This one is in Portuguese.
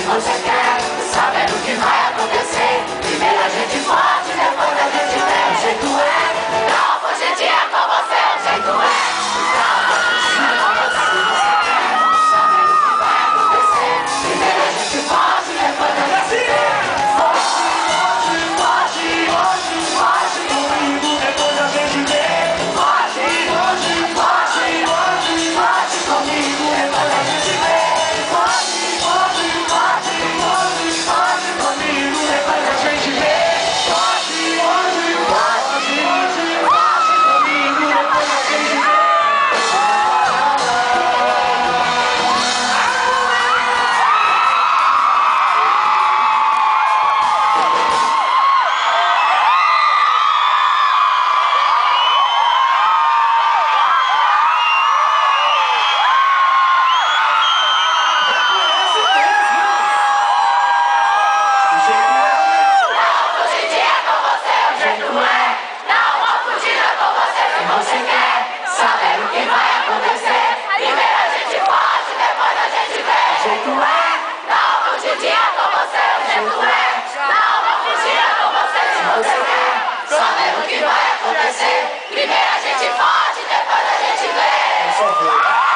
Se você quer saber o que vai acontecer, primeiro a gente pode, depois a gente vê. O jeito é, não hoje em dia com você. O jeito é, não fugir com você. Saber o que vai acontecer, primeiro a gente pode, depois a gente vê. Foge comigo, depois a gente vê. Foge comigo, depois a gente vê. Você quer saber o que vai acontecer, primeiro a gente pode, depois a gente vê. O jeito é, não hoje em dia com você. O jeito é, não hoje em dia com você. Se você quer saber o que vai acontecer, primeiro a gente pode, depois a gente vê.